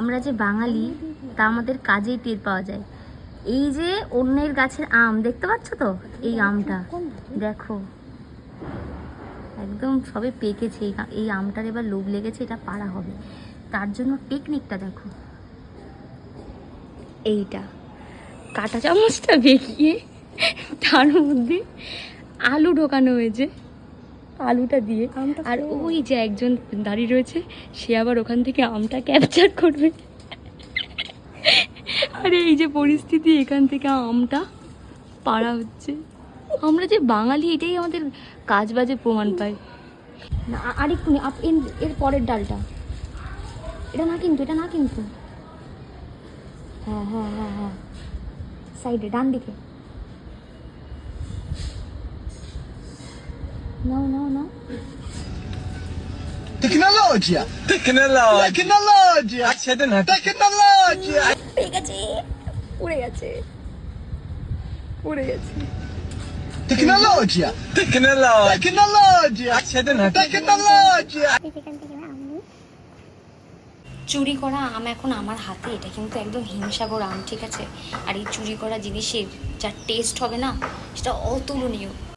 আমরা যে বাঙালি তা আমাদের কাজেই টের পাওয়া যায়। এই যে অন্যের গাছের আম দেখতে পাচ্ছ তো, এই আমটা দেখো একদম সবে পেকেছে। এই আমটার এবার লোভ লেগেছে, এটা পাড়া হবে। তার জন্য টেকনিকটা দেখো, এইটা কাঁটা চামচটা বেঁকিয়ে তার মধ্যে আলু ঢোকানো হয়েছে, আলুটা দিয়ে। আর ওই যে একজন দাঁড়িয়ে রয়েছে, সে আবার ওখান থেকে আমটা ক্যাপচার করবে। আরে এই যে পরিস্থিতি, এখান থেকে আমটা পাড়া হচ্ছে। আমরা যে বাঙালি এটাই আমাদের কাজ বাজে প্রমাণ পাই। না আরেকটু এর পরের ডালটা, এটা না কিন্তু, এটা না কিন্তু। হ্যাঁ হ্যাঁ হ্যাঁ হ্যাঁ, সাইডে ডান দিকে নাও নাও নাও। Tecnologia! Tecnologia! Accede a tecnologia! পেয়ে গেছে, উড়ে গেছে, উড়ে গেছে। Tecnologia! Tecnologia! Accede a tecnologia! চুরি করা আম এখন আমার হাতে, এটা কিন্তু একদম হিমসাগর আম, ঠিক আছে? আর এই চুরি করা জিনিসের যা টেস্ট হবে না, সেটা অতুলনীয়।